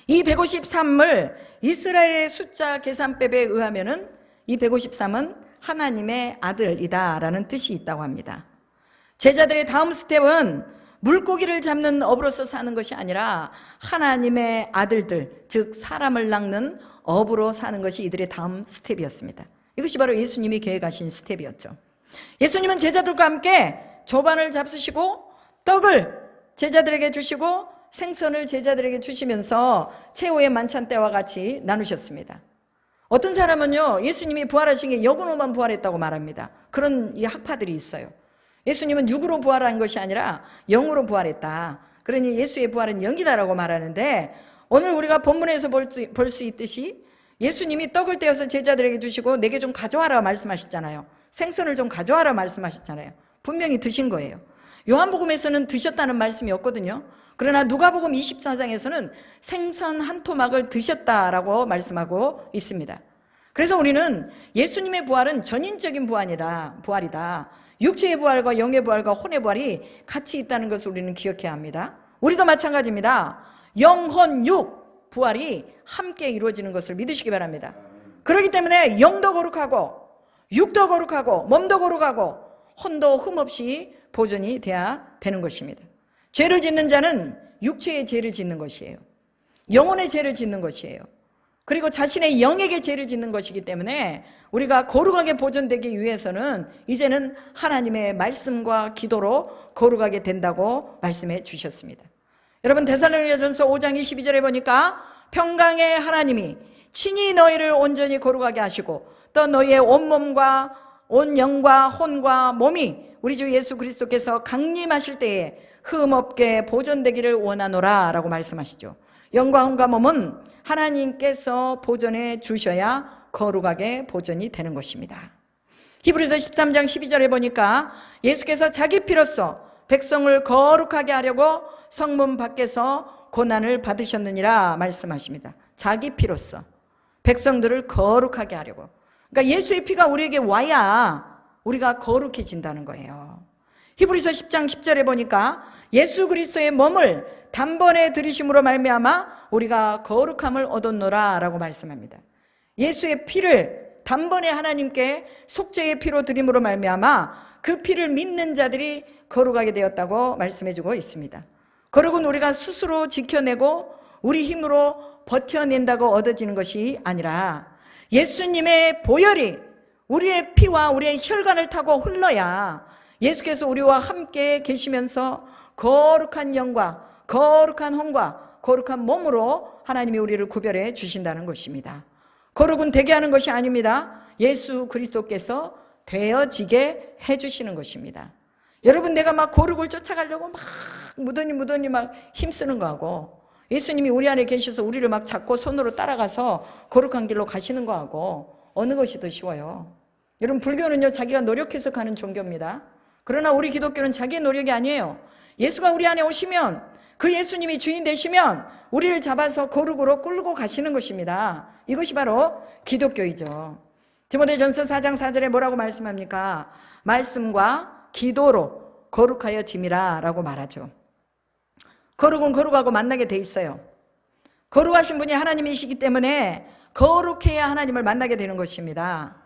이 153을 이스라엘의 숫자 계산법에 의하면은 이 153은 하나님의 아들이다라는 뜻이 있다고 합니다. 제자들의 다음 스텝은 물고기를 잡는 업으로서 사는 것이 아니라 하나님의 아들들, 즉 사람을 낚는 업으로 사는 것이 이들의 다음 스텝이었습니다. 이것이 바로 예수님이 계획하신 스텝이었죠. 예수님은 제자들과 함께 조반을 잡수시고 떡을 제자들에게 주시고 생선을 제자들에게 주시면서 최후의 만찬 때와 같이 나누셨습니다. 어떤 사람은요, 예수님이 부활하신 게 영으로만 부활했다고 말합니다. 그런 이 학파들이 있어요. 예수님은 육으로 부활한 것이 아니라 영으로 부활했다. 그러니 예수의 부활은 영이다라고 말하는데, 오늘 우리가 본문에서 볼 수 있듯이 예수님이 떡을 떼어서 제자들에게 주시고 내게 좀 가져와라 말씀하셨잖아요. 생선을 좀 가져와라 말씀하셨잖아요. 분명히 드신 거예요. 요한복음에서는 드셨다는 말씀이 없거든요. 그러나 누가복음 24장에서는 생선 한 토막을 드셨다라고 말씀하고 있습니다. 그래서 우리는 예수님의 부활은 전인적인 부활이다. 육체의 부활과 영의 부활과 혼의 부활이 같이 있다는 것을 우리는 기억해야 합니다. 우리도 마찬가지입니다. 영혼, 육 부활이 함께 이루어지는 것을 믿으시기 바랍니다. 그렇기 때문에 영도 거룩하고 육도 거룩하고 몸도 거룩하고 혼도 흠없이 보존이 돼야 되는 것입니다. 죄를 짓는 자는 육체의 죄를 짓는 것이에요. 영혼의 죄를 짓는 것이에요. 그리고 자신의 영에게 죄를 짓는 것이기 때문에 우리가 거룩하게 보존되기 위해서는 이제는 하나님의 말씀과 기도로 거룩하게 된다고 말씀해 주셨습니다. 여러분, 데살로니가전서 5장 22절에 보니까 평강의 하나님이 친히 너희를 온전히 거룩하게 하시고 또 너희의 온몸과 온 영과 혼과 몸이 우리 주 예수 그리스도께서 강림하실 때에 흠없게 보존되기를 원하노라 라고 말씀하시죠. 영과 혼과 몸은 하나님께서 보존해 주셔야 거룩하게 보존이 되는 것입니다. 히브리서 13장 12절에 보니까 예수께서 자기 피로써 백성을 거룩하게 하려고 성문 밖에서 고난을 받으셨느니라 말씀하십니다. 자기 피로써 백성들을 거룩하게 하려고. 그러니까 예수의 피가 우리에게 와야 우리가 거룩해진다는 거예요. 히브리서 10장 10절에 보니까 예수 그리스도의 몸을 단번에 들이심으로 말미암아 우리가 거룩함을 얻었노라 라고 말씀합니다. 예수의 피를 단번에 하나님께 속죄의 피로 드림으로 말미암아 그 피를 믿는 자들이 거룩하게 되었다고 말씀해주고 있습니다. 거룩은 우리가 스스로 지켜내고 우리 힘으로 버텨낸다고 얻어지는 것이 아니라 예수님의 보혈이 우리의 피와 우리의 혈관을 타고 흘러야 예수께서 우리와 함께 계시면서 거룩한 영과 거룩한 혼과 거룩한 몸으로 하나님이 우리를 구별해 주신다는 것입니다. 거룩은 되게 하는 것이 아닙니다. 예수 그리스도께서 되어지게 해주시는 것입니다. 여러분, 내가 막 거룩을 쫓아가려고 막 무던히 막 힘쓰는 거하고 예수님이 우리 안에 계셔서 우리를 막 잡고 손으로 따라가서 거룩한 길로 가시는 거하고 어느 것이 더 쉬워요? 여러분, 불교는요 자기가 노력해서 가는 종교입니다. 그러나 우리 기독교는 자기의 노력이 아니에요. 예수가 우리 안에 오시면, 그 예수님이 주인 되시면 우리를 잡아서 거룩으로 끌고 가시는 것입니다. 이것이 바로 기독교이죠. 디모데전서 4장 4절에 뭐라고 말씀합니까? 말씀과 기도로 거룩하여 짐이라 라고 말하죠. 거룩은 거룩하고 만나게 돼 있어요. 거룩하신 분이 하나님이시기 때문에 거룩해야 하나님을 만나게 되는 것입니다.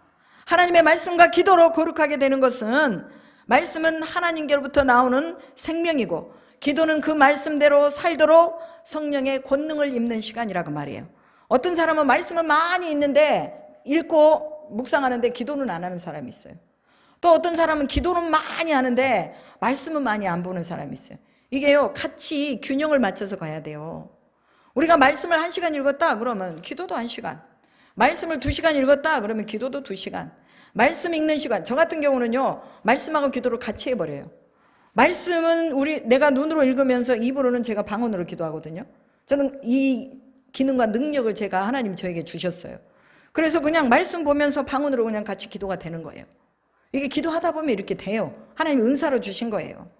하나님의 말씀과 기도로 거룩하게 되는 것은, 말씀은 하나님께로부터 나오는 생명이고 기도는 그 말씀대로 살도록 성령의 권능을 입는 시간이라고 말이에요. 어떤 사람은 말씀은 많이 있는데 읽고 묵상하는데 기도는 안 하는 사람이 있어요. 또 어떤 사람은 기도는 많이 하는데 말씀은 많이 안 보는 사람이 있어요. 이게요, 같이 균형을 맞춰서 가야 돼요. 우리가 말씀을 1시간 읽었다 그러면 기도도 1시간, 말씀을 2시간 읽었다 그러면 기도도 2시간, 말씀 읽는 시간, 저 같은 경우는요 말씀하고 기도를 같이 해버려요. 말씀은 내가 눈으로 읽으면서 입으로는 제가 방언으로 기도하거든요. 저는 이 기능과 능력을 제가 하나님 저에게 주셨어요. 그래서 그냥 말씀 보면서 방언으로 그냥 같이 기도가 되는 거예요. 이게 기도하다 보면 이렇게 돼요. 하나님이 은사로 주신 거예요.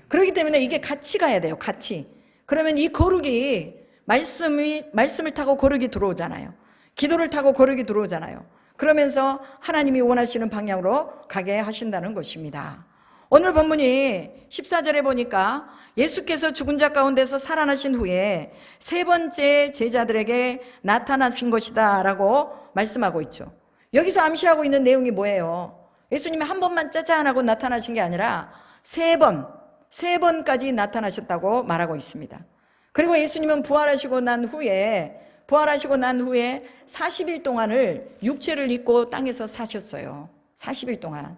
그렇기 때문에 이게 같이 가야 돼요. 같이. 그러면 이 거룩이, 말씀을 타고 거룩이 들어오잖아요. 기도를 타고 거룩이 들어오잖아요. 그러면서 하나님이 원하시는 방향으로 가게 하신다는 것입니다. 오늘 본문이 14절에 보니까 예수께서 죽은 자 가운데서 살아나신 후에 세 번째 제자들에게 나타나신 것이다 라고 말씀하고 있죠. 여기서 암시하고 있는 내용이 뭐예요? 예수님이 한 번만 짜잔 하고 나타나신 게 아니라 세 번까지 나타나셨다고 말하고 있습니다. 그리고 예수님은 부활하시고 난 후에 40일 동안을 육체를 입고 땅에서 사셨어요. 40일 동안.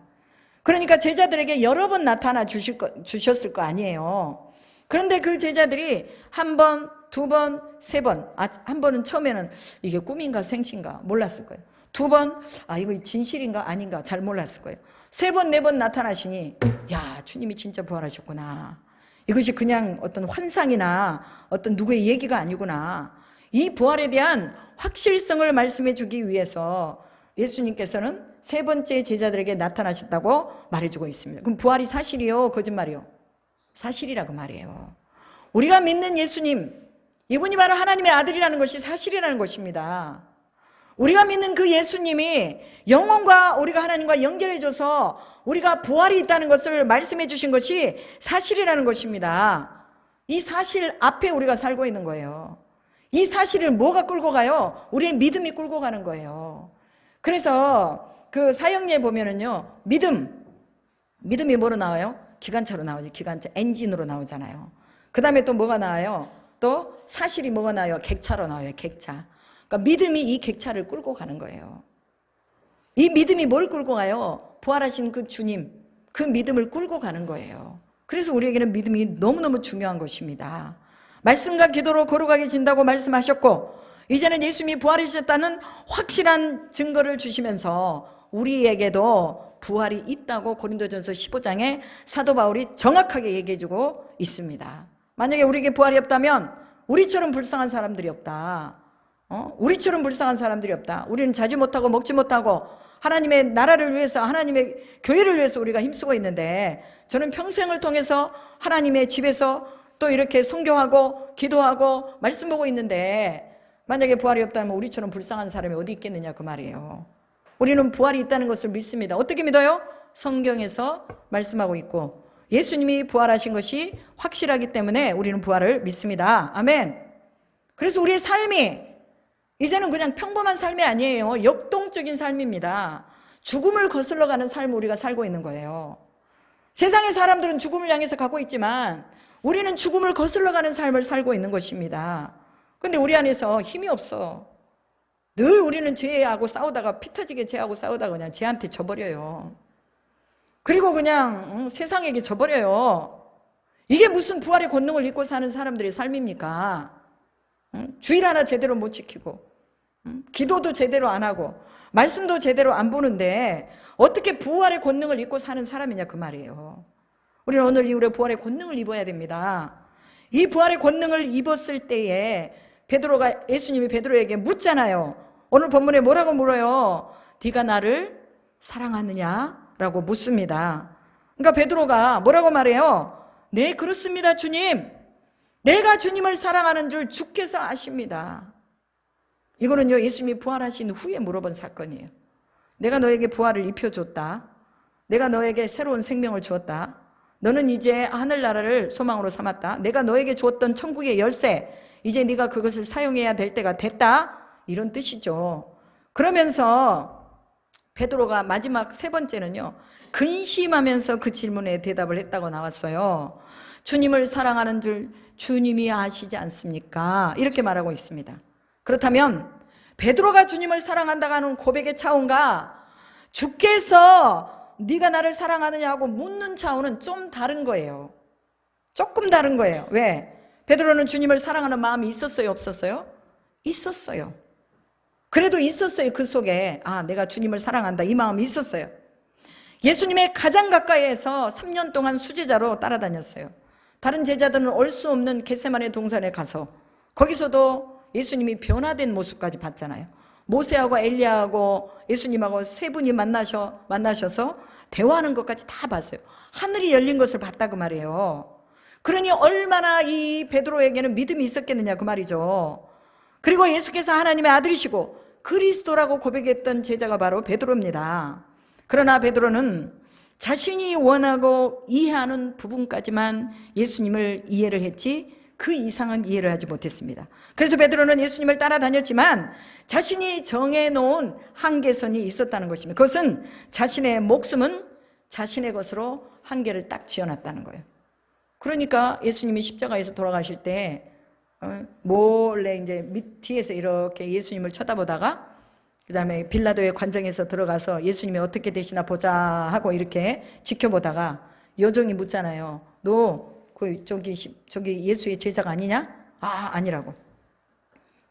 그러니까 제자들에게 여러 번 나타나 주셨을 거 아니에요. 그런데 그 제자들이 한 번, 두 번, 세 번, 한 번은 처음에는 이게 꿈인가 생신가 몰랐을 거예요. 두 번, 이거 진실인가 아닌가 잘 몰랐을 거예요. 세 번, 네 번 나타나시니, 야, 주님이 진짜 부활하셨구나. 이것이 그냥 어떤 환상이나 어떤 누구의 얘기가 아니구나. 이 부활에 대한 확실성을 말씀해 주기 위해서 예수님께서는 세 번째 제자들에게 나타나셨다고 말해주고 있습니다. 그럼 부활이 사실이요? 거짓말이요? 사실이라고 말해요. 우리가 믿는 예수님, 이분이 바로 하나님의 아들이라는 것이 사실이라는 것입니다. 우리가 믿는 그 예수님이 영혼과 우리가 하나님과 연결해줘서 우리가 부활이 있다는 것을 말씀해 주신 것이 사실이라는 것입니다. 이 사실 앞에 우리가 살고 있는 거예요. 이 사실을 뭐가 끌고 가요? 우리의 믿음이 끌고 가는 거예요. 그래서 그 사형리에 보면은요, 믿음이 뭐로 나와요? 기관차로 나오죠. 기관차, 엔진으로 나오잖아요. 그 다음에 또 뭐가 나와요? 또 사실이 뭐가 나와요? 객차로 나와요. 객차. 그러니까 믿음이 이 객차를 끌고 가는 거예요. 이 믿음이 뭘 끌고 가요? 부활하신 그 주님, 그 믿음을 끌고 가는 거예요. 그래서 우리에게는 믿음이 너무너무 중요한 것입니다. 말씀과 기도로 거룩하게 진다고 말씀하셨고, 이제는 예수님이 부활하셨다는 확실한 증거를 주시면서 우리에게도 부활이 있다고 고린도전서 15장에 사도 바울이 정확하게 얘기해주고 있습니다. 만약에 우리에게 부활이 없다면 우리처럼 불쌍한 사람들이 없다. 우리처럼 불쌍한 사람들이 없다. 우리는 자지 못하고 먹지 못하고 하나님의 나라를 위해서, 하나님의 교회를 위해서 우리가 힘쓰고 있는데, 저는 평생을 통해서 하나님의 집에서 또 이렇게 선교하고 기도하고 말씀 보고 있는데, 만약에 부활이 없다면 우리처럼 불쌍한 사람이 어디 있겠느냐 그 말이에요. 우리는 부활이 있다는 것을 믿습니다. 어떻게 믿어요? 성경에서 말씀하고 있고 예수님이 부활하신 것이 확실하기 때문에 우리는 부활을 믿습니다. 아멘. 그래서 우리의 삶이 이제는 그냥 평범한 삶이 아니에요. 역동적인 삶입니다. 죽음을 거슬러 가는 삶을 우리가 살고 있는 거예요. 세상의 사람들은 죽음을 향해서 가고 있지만 우리는 죽음을 거슬러 가는 삶을 살고 있는 것입니다. 근데 우리 안에서 힘이 없어. 늘 우리는 죄하고 싸우다가, 피 터지게 죄하고 싸우다가 그냥 죄한테 져버려요. 그리고 그냥 세상에게 져버려요. 이게 무슨 부활의 권능을 입고 사는 사람들의 삶입니까? 주일 하나 제대로 못 지키고, 기도도 제대로 안 하고, 말씀도 제대로 안 보는데 어떻게 부활의 권능을 입고 사는 사람이냐 그 말이에요. 우리는 오늘 이후에 부활의 권능을 입어야 됩니다. 이 부활의 권능을 입었을 때에 예수님이 베드로에게 묻잖아요. 오늘 본문에 뭐라고 물어요? 네가 나를 사랑하느냐라고 묻습니다. 그러니까 베드로가 뭐라고 말해요? 네, 그렇습니다, 주님. 내가 주님을 사랑하는 줄 주께서 아십니다. 이거는요, 예수님이 부활하신 후에 물어본 사건이에요. 내가 너에게 부활을 입혀줬다. 내가 너에게 새로운 생명을 주었다. 너는 이제 하늘나라를 소망으로 삼았다. 내가 너에게 주었던 천국의 열쇠, 이제 네가 그것을 사용해야 될 때가 됐다. 이런 뜻이죠. 그러면서 베드로가 마지막 세 번째는요, 근심하면서 그 질문에 대답을 했다고 나왔어요. 주님을 사랑하는 줄 주님이 아시지 않습니까? 이렇게 말하고 있습니다. 그렇다면 베드로가 주님을 사랑한다고 하는 고백의 차원과 주께서 네가 나를 사랑하느냐고 묻는 차원은 좀 다른 거예요. 조금 다른 거예요. 왜? 베드로는 주님을 사랑하는 마음이 있었어요, 없었어요? 있었어요. 그래도 있었어요. 그 속에 내가 주님을 사랑한다, 이 마음이 있었어요. 예수님의 가장 가까이에서 3년 동안 수제자로 따라다녔어요. 다른 제자들은 올 수 없는 겟세마네 동산에 가서 거기서도 예수님이 변화된 모습까지 봤잖아요. 모세하고 엘리야하고 예수님하고 세 분이 만나셔서 대화하는 것까지 다 봤어요. 하늘이 열린 것을 봤다고 말이에요. 그러니 얼마나 이 베드로에게는 믿음이 있었겠느냐 그 말이죠. 그리고 예수께서 하나님의 아들이시고 그리스도라고 고백했던 제자가 바로 베드로입니다. 그러나 베드로는 자신이 원하고 이해하는 부분까지만 예수님을 이해를 했지 그 이상은 이해를 하지 못했습니다. 그래서 베드로는 예수님을 따라다녔지만 자신이 정해놓은 한계선이 있었다는 것입니다. 그것은 자신의 목숨은 자신의 것으로 한계를 딱 지어놨다는 거예요. 그러니까 예수님이 십자가에서 돌아가실 때 몰래 이제 뒤에서 이렇게 예수님을 쳐다보다가 그 다음에 빌라도의 관정에서 들어가서 예수님이 어떻게 되시나 보자 하고 이렇게 지켜보다가 요정이 묻잖아요. 너 저기 예수의 제자가 아니냐? 아니라고.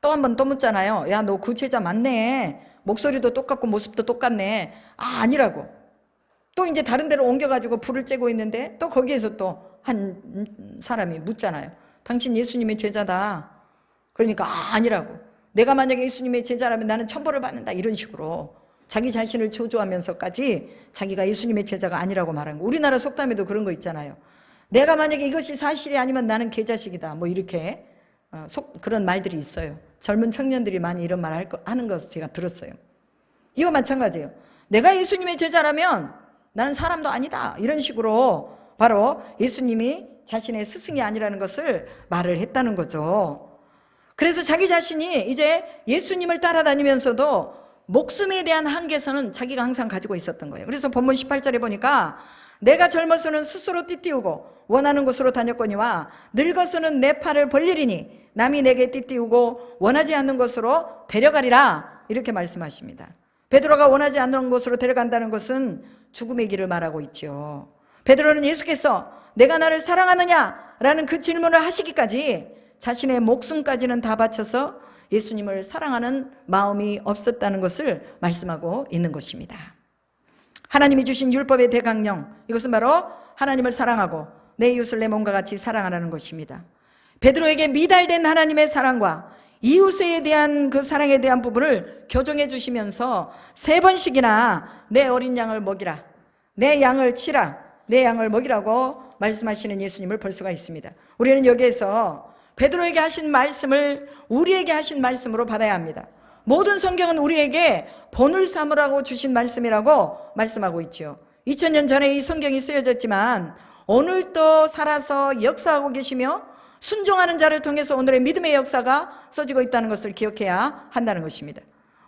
또 한 번 또 묻잖아요. 야, 너 그 제자 맞네. 목소리도 똑같고 모습도 똑같네. 아니라고. 또 이제 다른 데로 옮겨가지고 불을 쬐고 있는데 또 거기에서 또 한 사람이 묻잖아요. 당신 예수님의 제자다. 그러니까 아니라고. 내가 만약에 예수님의 제자라면 나는 천벌을 받는다. 이런 식으로 자기 자신을 저주하면서까지 자기가 예수님의 제자가 아니라고 말하는 거. 우리나라 속담에도 그런 거 있잖아요. 내가 만약에 이것이 사실이 아니면 나는 개자식이다. 뭐 이렇게 그런 말들이 있어요. 젊은 청년들이 많이 이런 말 하는 거 제가 들었어요. 이와 마찬가지예요. 내가 예수님의 제자라면 나는 사람도 아니다. 이런 식으로 바로 예수님이 자신의 스승이 아니라는 것을 말을 했다는 거죠. 그래서 자기 자신이 이제 예수님을 따라다니면서도 목숨에 대한 한계선은 자기가 항상 가지고 있었던 거예요. 그래서 본문 18절에 보니까 내가 젊어서는 스스로 띠띠우고 원하는 곳으로 다녔거니와 늙어서는 내 팔을 벌리리니 남이 내게 띠띠우고 원하지 않는 곳으로 데려가리라 이렇게 말씀하십니다. 베드로가 원하지 않는 곳으로 데려간다는 것은 죽음의 길을 말하고 있죠. 베드로는 예수께서 내가 나를 사랑하느냐라는 그 질문을 하시기까지 자신의 목숨까지는 다 바쳐서 예수님을 사랑하는 마음이 없었다는 것을 말씀하고 있는 것입니다. 하나님이 주신 율법의 대강령, 이것은 바로 하나님을 사랑하고 내 이웃을 내 몸과 같이 사랑하라는 것입니다. 베드로에게 미달된 하나님의 사랑과 이웃에 대한 그 사랑에 대한 부분을 교정해 주시면서 3번씩이나 내 어린 양을 먹이라, 내 양을 치라, 내 양을 먹이라고 말씀하시는 예수님을 볼 수가 있습니다. 우리는 여기에서 베드로에게 하신 말씀을 우리에게 하신 말씀으로 받아야 합니다. 모든 성경은 우리에게 본을 삼으라고 주신 말씀이라고 말씀하고 있죠. 2000년 전에 이 성경이 쓰여졌지만 오늘도 살아서 역사하고 계시며 순종하는 자를 통해서 오늘의 믿음의 역사가 써지고 있다는 것을 기억해야 한다는 것입니다.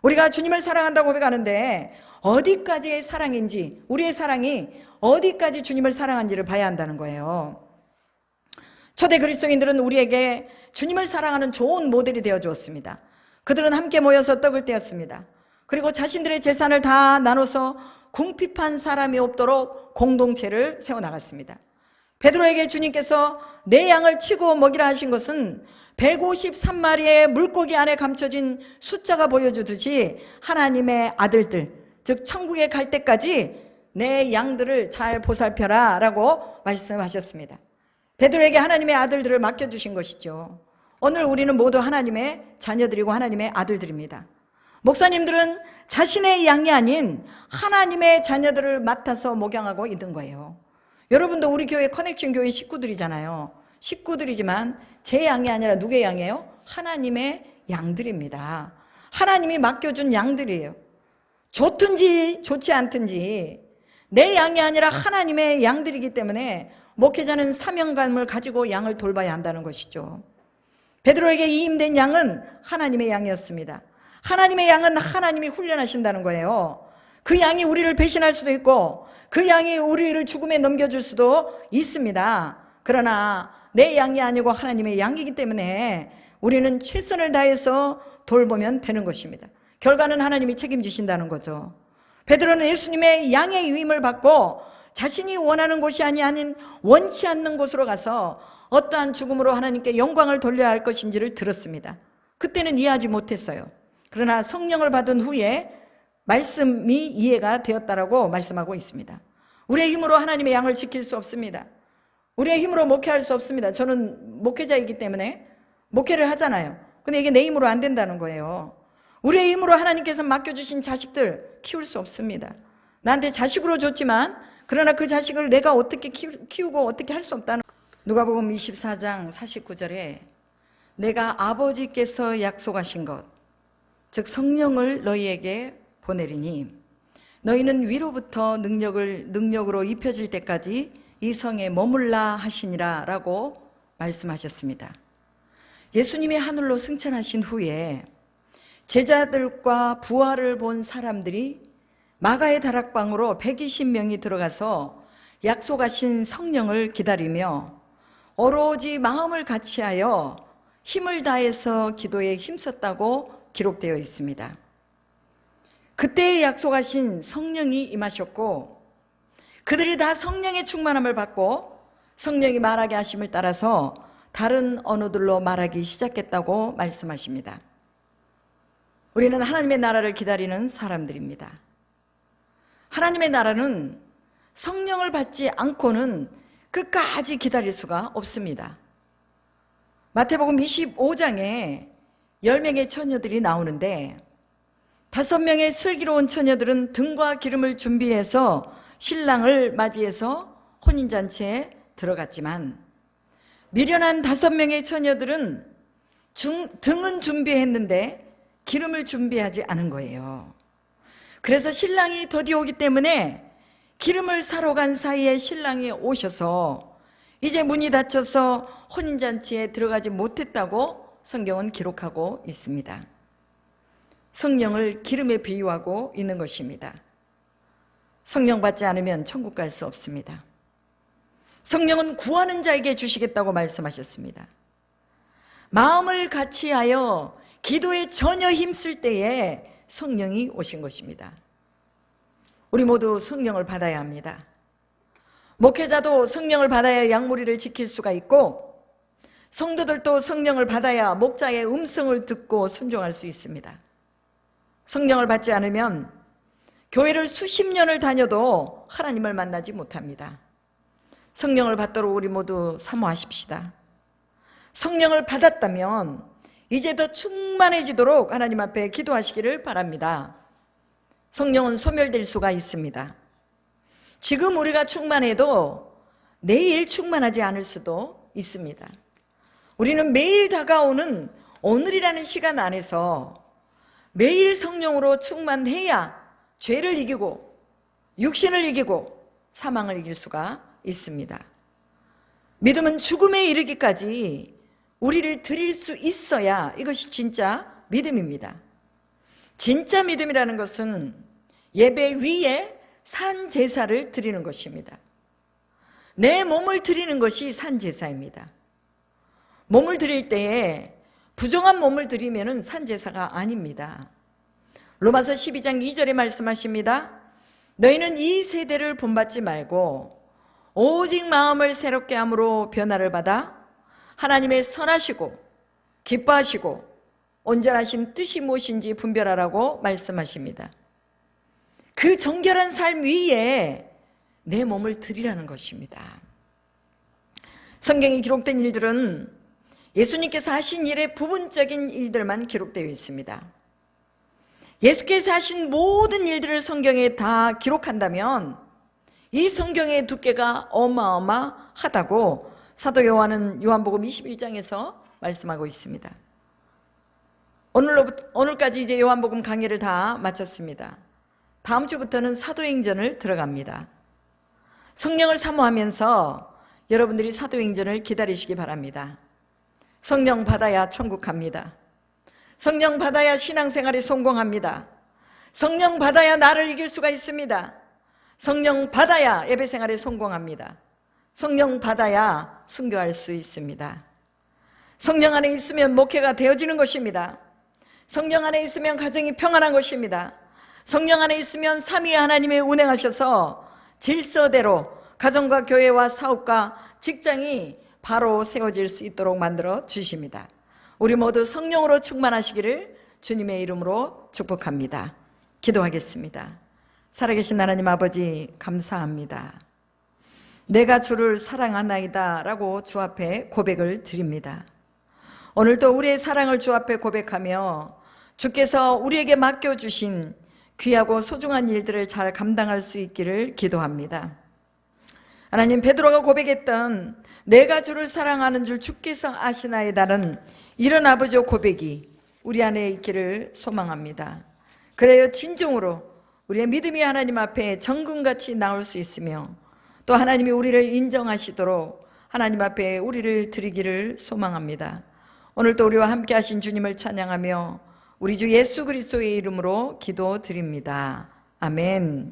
우리가 주님을 사랑한다고 고백하는데 어디까지의 사랑인지, 우리의 사랑이 어디까지 주님을 사랑한지를 봐야 한다는 거예요. 초대 그리스도인들은 우리에게 주님을 사랑하는 좋은 모델이 되어 주었습니다. 그들은 함께 모여서 떡을 떼었습니다. 그리고 자신들의 재산을 다 나눠서 궁핍한 사람이 없도록 공동체를 세워나갔습니다. 베드로에게 주님께서 내 양을 치고 먹이라 하신 것은 153마리의 물고기 안에 감춰진 숫자가 보여주듯이 하나님의 아들들, 즉 천국에 갈 때까지 내 양들을 잘 보살펴라 라고 말씀하셨습니다. 베드로에게 하나님의 아들들을 맡겨주신 것이죠. 오늘 우리는 모두 하나님의 자녀들이고 하나님의 아들들입니다. 목사님들은 자신의 양이 아닌 하나님의 자녀들을 맡아서 목양하고 있는 거예요. 여러분도 우리 교회 커넥션 교회 식구들이잖아요. 식구들이지만 제 양이 아니라 누구의 양이에요? 하나님의 양들입니다. 하나님이 맡겨준 양들이에요. 좋든지 좋지 않든지 내 양이 아니라 하나님의 양들이기 때문에 목회자는 사명감을 가지고 양을 돌봐야 한다는 것이죠. 베드로에게 위임된 양은 하나님의 양이었습니다. 하나님의 양은 하나님이 훈련하신다는 거예요. 그 양이 우리를 배신할 수도 있고 그 양이 우리를 죽음에 넘겨줄 수도 있습니다. 그러나 내 양이 아니고 하나님의 양이기 때문에 우리는 최선을 다해서 돌보면 되는 것입니다. 결과는 하나님이 책임지신다는 거죠. 베드로는 예수님의 양의 위임을 받고 자신이 원하는 곳이 아닌 원치 않는 곳으로 가서 어떠한 죽음으로 하나님께 영광을 돌려야 할 것인지를 들었습니다. 그때는 이해하지 못했어요. 그러나 성령을 받은 후에 말씀이 이해가 되었다라고 말씀하고 있습니다. 우리의 힘으로 하나님의 양을 지킬 수 없습니다. 우리의 힘으로 목회할 수 없습니다. 저는 목회자이기 때문에 목회를 하잖아요. 근데 이게 내 힘으로 안 된다는 거예요. 우리의 힘으로 하나님께서 맡겨주신 자식들 키울 수 없습니다. 나한테 자식으로 줬지만 그러나 그 자식을 내가 어떻게 키우고 어떻게 할 수 없다는 거예요. 누가복음 24장 49절에 내가 아버지께서 약속하신 것 즉 성령을 너희에게 보내리니 너희는 위로부터 능력으로 입혀질 때까지 이 성에 머물라 하시니라 라고 말씀하셨습니다. 예수님이 하늘로 승천하신 후에 제자들과 부활을 본 사람들이 마가의 다락방으로 120명이 들어가서 약속하신 성령을 기다리며 오로지 마음을 같이하여 힘을 다해서 기도에 힘썼다고 기록되어 있습니다. 그때 약속하신 성령이 임하셨고 그들이 다 성령의 충만함을 받고 성령이 말하게 하심을 따라서 다른 언어들로 말하기 시작했다고 말씀하십니다. 우리는 하나님의 나라를 기다리는 사람들입니다. 하나님의 나라는 성령을 받지 않고는 끝까지 기다릴 수가 없습니다. 마태복음 25장에 10명의 처녀들이 나오는데 5명의 슬기로운 처녀들은 등과 기름을 준비해서 신랑을 맞이해서 혼인잔치에 들어갔지만 미련한 5명의 처녀들은 등은 준비했는데 기름을 준비하지 않은 거예요. 그래서 신랑이 더디 오기 때문에 기름을 사러 간 사이에 신랑이 오셔서 이제 문이 닫혀서 혼인잔치에 들어가지 못했다고 성경은 기록하고 있습니다. 성령을 기름에 비유하고 있는 것입니다. 성령 받지 않으면 천국 갈 수 없습니다. 성령은 구하는 자에게 주시겠다고 말씀하셨습니다. 마음을 같이하여 기도에 전혀 힘쓸 때에 성령이 오신 것입니다. 우리 모두 성령을 받아야 합니다. 목회자도 성령을 받아야 양무리를 지킬 수가 있고 성도들도 성령을 받아야 목자의 음성을 듣고 순종할 수 있습니다. 성령을 받지 않으면 교회를 수십 년을 다녀도 하나님을 만나지 못합니다. 성령을 받도록 우리 모두 사모하십시다. 성령을 받았다면 이제 더 충만해지도록 하나님 앞에 기도하시기를 바랍니다. 성령은 소멸될 수가 있습니다. 지금 우리가 충만해도 내일 충만하지 않을 수도 있습니다. 우리는 매일 다가오는 오늘이라는 시간 안에서 매일 성령으로 충만해야 죄를 이기고 육신을 이기고 사망을 이길 수가 있습니다. 믿음은 죽음에 이르기까지 우리를 드릴 수 있어야 이것이 진짜 믿음입니다. 진짜 믿음이라는 것은 예배 위에 산 제사를 드리는 것입니다. 내 몸을 드리는 것이 산 제사입니다. 몸을 드릴 때에 부정한 몸을 드리면 산 제사가 아닙니다. 로마서 12장 2절에 말씀하십니다. 너희는 이 세대를 본받지 말고 오직 마음을 새롭게 함으로 변화를 받아 하나님의 선하시고 기뻐하시고 온전하신 뜻이 무엇인지 분별하라고 말씀하십니다. 그 정결한 삶 위에 내 몸을 드리라는 것입니다. 성경에 기록된 일들은 예수님께서 하신 일의 부분적인 일들만 기록되어 있습니다. 예수께서 하신 모든 일들을 성경에 다 기록한다면 이 성경의 두께가 어마어마하다고 사도 요한은 요한복음 21장에서 말씀하고 있습니다. 오늘까지 이제 요한복음 강의를 다 마쳤습니다. 다음 주부터는 사도행전을 들어갑니다. 성령을 사모하면서 여러분들이 사도행전을 기다리시기 바랍니다. 성령 받아야 천국 갑니다. 성령 받아야 신앙생활에 성공합니다. 성령 받아야 나를 이길 수가 있습니다. 성령 받아야 예배생활에 성공합니다. 성령 받아야 순교할 수 있습니다. 성령 안에 있으면 목회가 되어지는 것입니다. 성령 안에 있으면 가정이 평안한 것입니다. 성령 안에 있으면 삼위 하나님이 운행하셔서 질서대로 가정과 교회와 사업과 직장이 바로 세워질 수 있도록 만들어 주십니다. 우리 모두 성령으로 충만하시기를 주님의 이름으로 축복합니다. 기도하겠습니다. 살아계신 하나님 아버지, 감사합니다. 내가 주를 사랑하나이다 라고 주 앞에 고백을 드립니다. 오늘도 우리의 사랑을 주 앞에 고백하며 주께서 우리에게 맡겨주신 귀하고 소중한 일들을 잘 감당할 수 있기를 기도합니다. 하나님, 베드로가 고백했던 내가 주를 사랑하는 줄 주께서 아시나이다는 이런 아버지의 고백이 우리 안에 있기를 소망합니다. 그래요, 진정으로 우리의 믿음이 하나님 앞에 정금같이 나올 수 있으며 또 하나님이 우리를 인정하시도록 하나님 앞에 우리를 드리기를 소망합니다. 오늘도 우리와 함께 하신 주님을 찬양하며 우리 주 예수 그리스도의 이름으로 기도드립니다. 아멘.